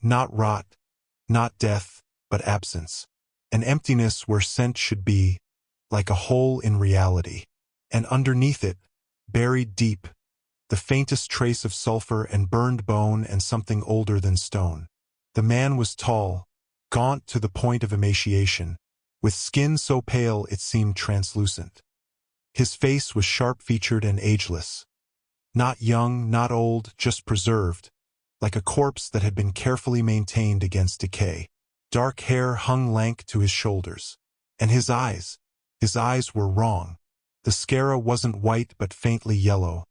Not rot, not death, but absence. An emptiness where scent should be, like a hole in reality. And underneath it, buried deep, the faintest trace of sulfur and burned bone and something older than stone. The man was tall, gaunt to the point of emaciation, with skin so pale it seemed translucent. His face was sharp-featured and ageless. Not young, not old, just preserved, like a corpse that had been carefully maintained against decay. Dark hair hung lank to his shoulders. And his eyes were wrong. The scara wasn't white but faintly yellow,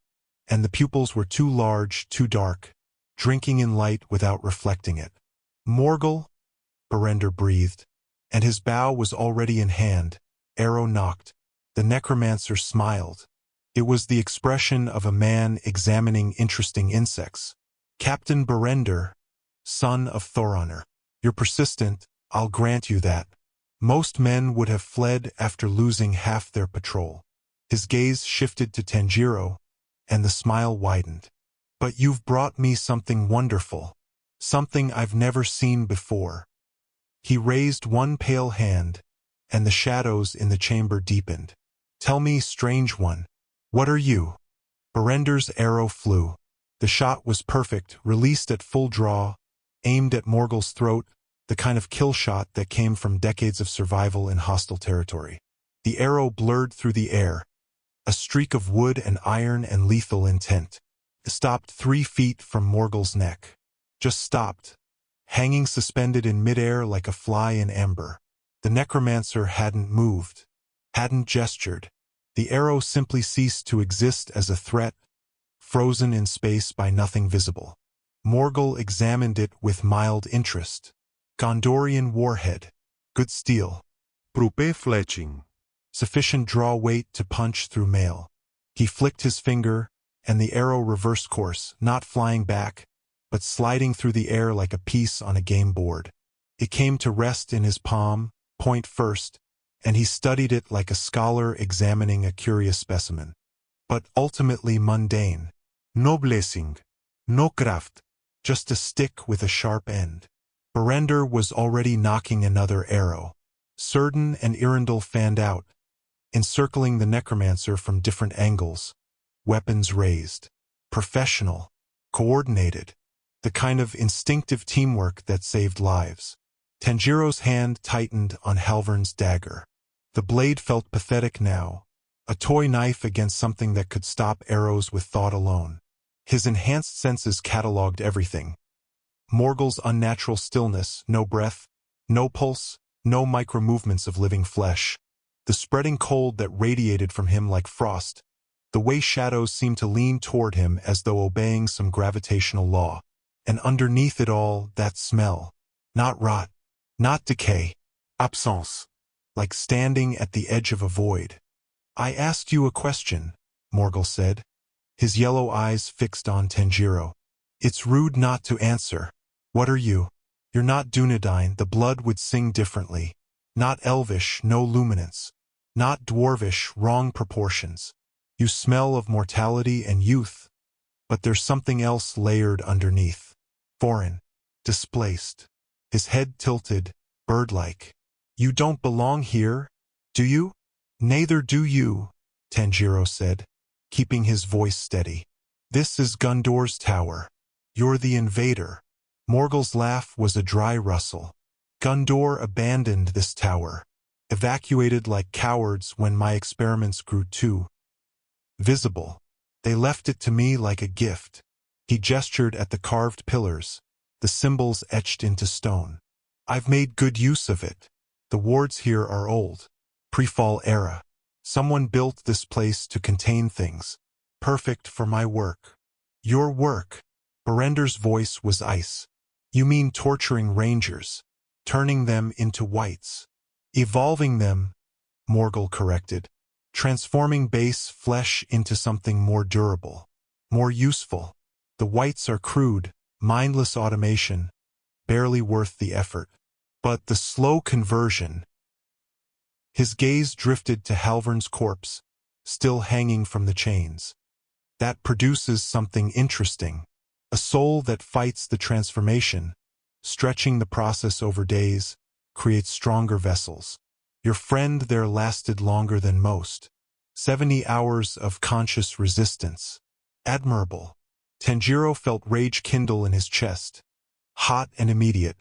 and the pupils were too large, too dark, drinking in light without reflecting it. Morghael, Berender breathed, and his bow was already in hand, arrow nocked. The necromancer smiled. It was the expression of a man examining interesting insects. Captain Berender, son of Thoronor. You're persistent, I'll grant you that. Most men would have fled after losing half their patrol. His gaze shifted to Tanjiro, and the smile widened. But you've brought me something wonderful. Something I've never seen before. He raised one pale hand, and the shadows in the chamber deepened. Tell me, strange one, what are you? Berender's arrow flew. The shot was perfect, released at full draw, aimed at Morghael's throat, the kind of kill shot that came from decades of survival in hostile territory. The arrow blurred through the air, a streak of wood and iron and lethal intent. It stopped 3 feet from Morghael's neck. Just stopped, hanging suspended in midair like a fly in amber. The necromancer hadn't moved, hadn't gestured. The arrow simply ceased to exist as a threat, frozen in space by nothing visible. Morghael examined it with mild interest. Gondorian warhead. Good steel. Prupe fletching. Sufficient draw weight to punch through mail. He flicked his finger, and the arrow reversed course, not flying back, but sliding through the air like a piece on a game board. It came to rest in his palm, point first, and he studied it like a scholar examining a curious specimen. But ultimately mundane. No blessing. No craft. Just a stick with a sharp end. Berender was already knocking another arrow. Círdan and Irindel fanned out, encircling the necromancer from different angles, weapons raised. Professional. Coordinated. The kind of instinctive teamwork that saved lives. Tanjiro's hand tightened on Halvern's dagger. The blade felt pathetic now, a toy knife against something that could stop arrows with thought alone. His enhanced senses catalogued everything. Morghael's unnatural stillness, no breath, no pulse, no micro-movements of living flesh. The spreading cold that radiated from him like frost. The way shadows seemed to lean toward him as though obeying some gravitational law. And underneath it all, that smell. Not rot. Not decay. Absence. Like standing at the edge of a void. I asked you a question, Morghael said, his yellow eyes fixed on Tanjiro. It's rude not to answer. What are you? You're not Dunedain, the blood would sing differently. Not elvish, no luminance. Not dwarvish, wrong proportions. You smell of mortality and youth, but there's something else layered underneath. Foreign. Displaced. His head tilted, bird-like. You don't belong here, do you? Neither do you, Tanjiro said, keeping his voice steady. This is Gondor's tower. You're the invader. Morghael's laugh was a dry rustle. Gondor abandoned this tower, evacuated like cowards when my experiments grew too visible. They left it to me like a gift. He gestured at the carved pillars, the symbols etched into stone. I've made good use of it. The wards here are old. Pre-fall era. Someone built this place to contain things. Perfect for my work. Your work. Berender's voice was ice. You mean torturing rangers, turning them into wights. Evolving them, Morghael corrected. Transforming base flesh into something more durable, more useful. The wights are crude, mindless automation, barely worth the effort. But the slow conversion. His gaze drifted to Halvern's corpse, still hanging from the chains. That produces something interesting. A soul that fights the transformation, stretching the process over days, creates stronger vessels. Your friend there lasted longer than most. 70 hours of conscious resistance. Admirable. Tanjiro felt rage kindle in his chest. Hot and immediate.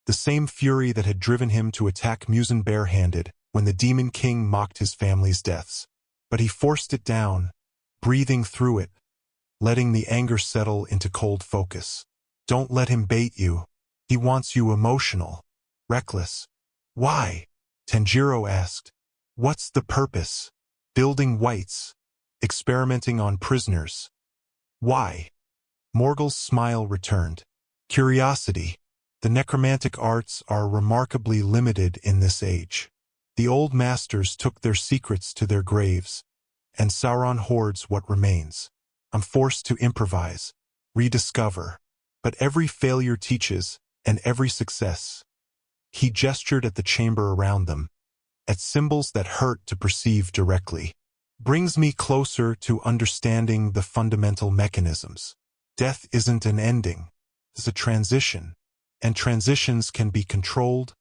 The same fury that had driven him to attack Musen barehanded when the Demon King mocked his family's deaths. But he forced it down, breathing through it, letting the anger settle into cold focus. Don't let him bait you. He wants you emotional, reckless. Why? Tanjiro asked. What's the purpose? Building wights, experimenting on prisoners. Why? Morghael's smile returned. Curiosity. The necromantic arts are remarkably limited in this age. The old masters took their secrets to their graves, and Sauron hoards what remains. I'm forced to improvise, rediscover. But every failure teaches, and every success. He gestured at the chamber around them, at symbols that hurt to perceive directly. Brings me closer to understanding the fundamental mechanisms. Death isn't an ending. It's a transition, and transitions can be controlled,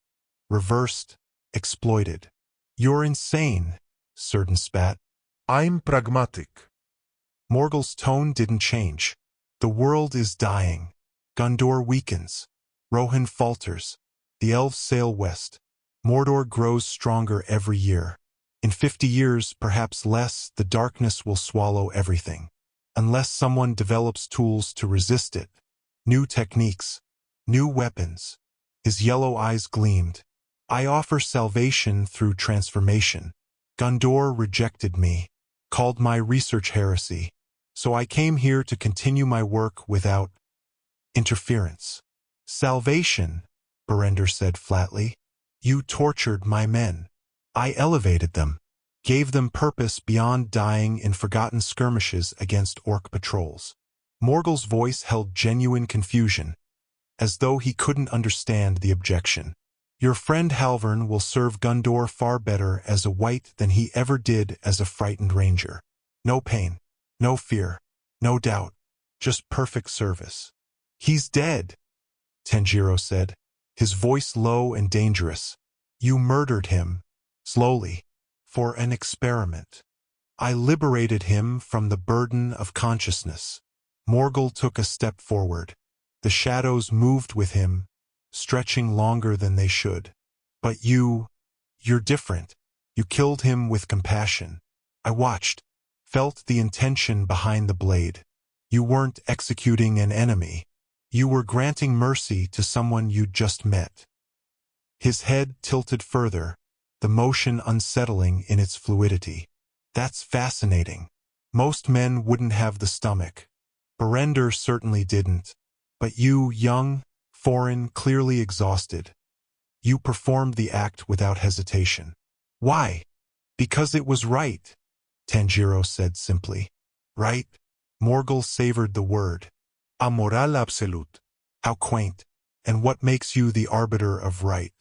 reversed, exploited. You're insane, Certain spat. I'm pragmatic. Morghael's tone didn't change. The world is dying. Gondor weakens. Rohan falters. The elves sail west. Mordor grows stronger every year. In 50 years, perhaps less, the darkness will swallow everything. Unless someone develops tools to resist it. New techniques. New weapons. His yellow eyes gleamed. I offer salvation through transformation. Gondor rejected me, called my research heresy. So I came here to continue my work without interference. Salvation, Berender said flatly. You tortured my men. I elevated them, gave them purpose beyond dying in forgotten skirmishes against orc patrols. Morghael's voice held genuine confusion, as though he couldn't understand the objection. Your friend Halvern will serve Gondor far better as a wight than he ever did as a frightened ranger. No pain, no fear, no doubt, just perfect service. He's dead, Tanjiro said, his voice low and dangerous. You murdered him, slowly, for an experiment. I liberated him from the burden of consciousness. Morghael took a step forward. The shadows moved with him, stretching longer than they should. But you're different. You killed him with compassion. I watched, felt the intention behind the blade. You weren't executing an enemy. You were granting mercy to someone you'd just met. His head tilted further, the motion unsettling in its fluidity. That's fascinating. Most men wouldn't have the stomach. Berender certainly didn't. But you, young, foreign, clearly exhausted. You performed the act without hesitation. Why? Because it was right, Tanjiro said simply. Right? Morghael savored the word. A moral absolute. How quaint. And what makes you the arbiter of right?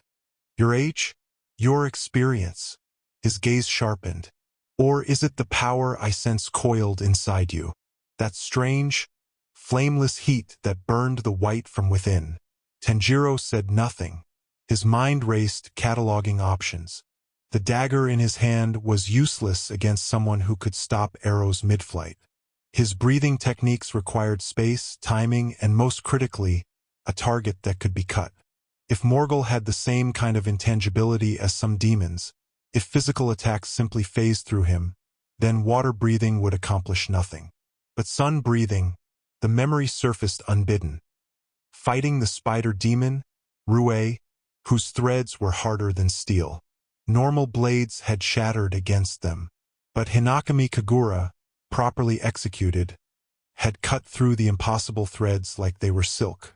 Your age? Your experience? His gaze sharpened. Or is it the power I sense coiled inside you? That strange, flameless heat that burned the white from within. Tanjiro said nothing. His mind raced, cataloging options. The dagger in his hand was useless against someone who could stop arrows mid-flight. His breathing techniques required space, timing, and most critically, a target that could be cut. If Morghael had the same kind of intangibility as some demons, if physical attacks simply phased through him, then water breathing would accomplish nothing. But sun breathing, the memory surfaced unbidden. Fighting the spider demon, Rue, whose threads were harder than steel. Normal blades had shattered against them. But Hinakami Kagura, properly executed, had cut through the impossible threads like they were silk.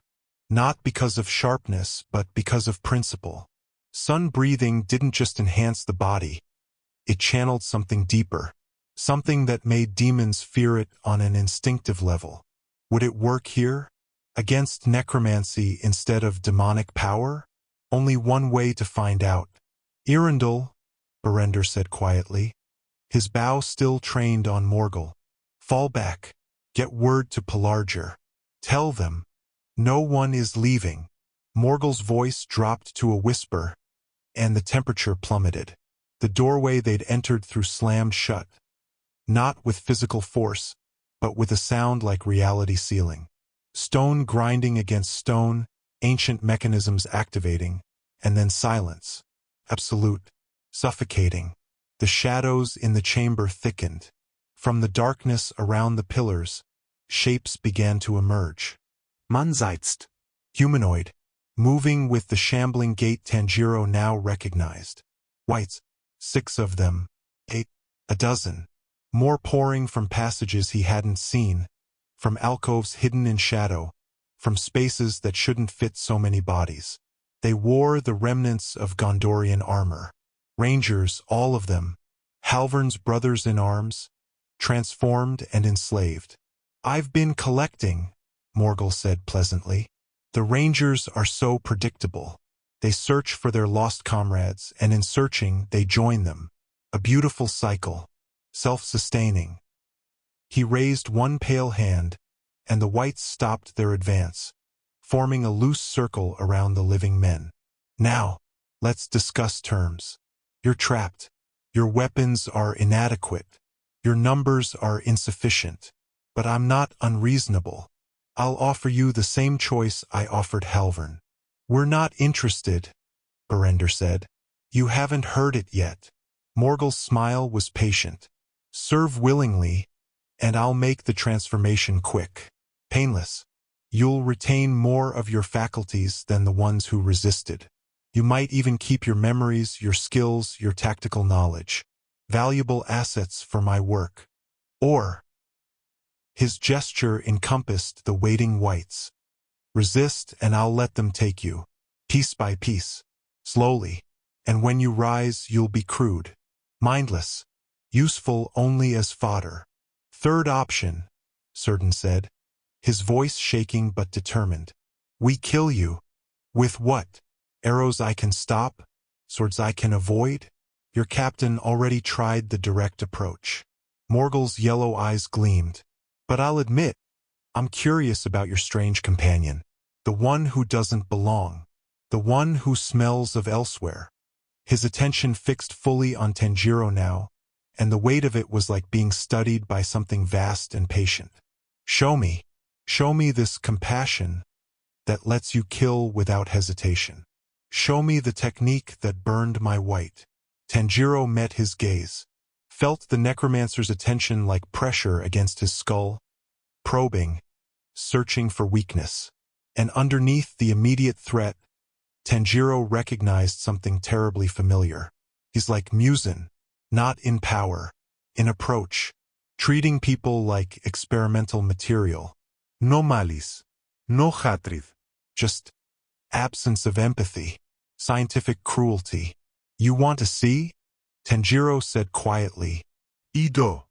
Not because of sharpness, but because of principle. Sun breathing didn't just enhance the body. It channeled something deeper. Something that made demons fear it on an instinctive level. Would it work here? Against necromancy instead of demonic power? Only one way to find out. Irindel, Berender said quietly. His bow still trained on Morghael. Fall back. Get word to Pelargir. Tell them. No one is leaving. Morghael's voice dropped to a whisper, and the temperature plummeted. The doorway they'd entered through slammed shut. Not with physical force, but with a sound like reality sealing. Stone grinding against stone, ancient mechanisms activating, and then silence. Absolute. Suffocating. The shadows in the chamber thickened. From the darkness around the pillars, shapes began to emerge. Mannseitst. Humanoid. Moving with the shambling gait Tanjiro now recognized. Whites. 6 of them. 8. A dozen. More pouring from passages he hadn't seen. From alcoves hidden in shadow. From spaces that shouldn't fit so many bodies. They wore the remnants of Gondorian armor. Rangers, all of them. Halvern's brothers in arms. Transformed and enslaved. I've been collecting, Morghael said pleasantly. The Rangers are so predictable. They search for their lost comrades, and in searching, they join them. A beautiful cycle. Self-sustaining. He raised one pale hand, and the whites stopped their advance. forming a loose circle around the living men. Now, let's discuss terms. You're trapped. Your weapons are inadequate. Your numbers are insufficient. But I'm not unreasonable. I'll offer you the same choice I offered Halvern. We're not interested, Berender said. You haven't heard it yet. Morghael's smile was patient. Serve willingly, and I'll make the transformation quick, painless. You'll retain more of your faculties than the ones who resisted. You might even keep your memories, your skills, your tactical knowledge. Valuable assets for my work. Or, his gesture encompassed the waiting wights. Resist and I'll let them take you, piece by piece, slowly. And when you rise, you'll be crude, mindless, useful only as fodder. Third option, Certain said, his voice shaking but determined. We kill you. With what? Arrows I can stop? Swords I can avoid? Your captain already tried the direct approach. Morghael's yellow eyes gleamed. But I'll admit, I'm curious about your strange companion. The one who doesn't belong. The one who smells of elsewhere. His attention fixed fully on Tanjiro now, and the weight of it was like being studied by something vast and patient. Show me this compassion that lets you kill without hesitation. Show me the technique that burned my white. Tanjiro met his gaze, felt the necromancer's attention like pressure against his skull, probing, searching for weakness. And underneath the immediate threat, Tanjiro recognized something terribly familiar. He's like Musen, not in power, in approach, treating people like experimental material. No malice, no hatred, just absence of empathy, scientific cruelty. You want to see? Tanjiro said quietly. Ido.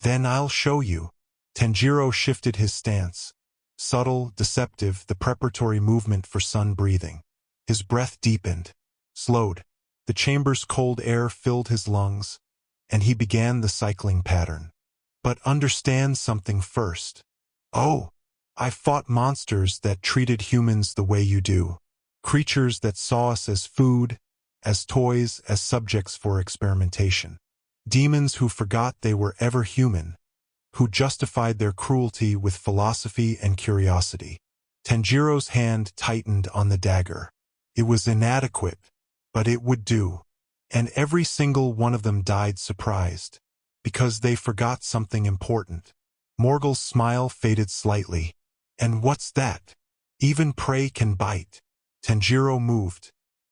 Then I'll show you. Tanjiro shifted his stance. Subtle, deceptive, the preparatory movement for sun breathing. His breath deepened, slowed. The chamber's cold air filled his lungs, and he began the cycling pattern. But understand something first. Oh, I fought monsters that treated humans the way you do. Creatures that saw us as food, as toys, as subjects for experimentation. Demons who forgot they were ever human, who justified their cruelty with philosophy and curiosity. Tanjiro's hand tightened on the dagger. It was inadequate, but it would do. And every single one of them died surprised, because they forgot something important. Morghael's smile faded slightly. And what's that? Even prey can bite. Tanjiro moved,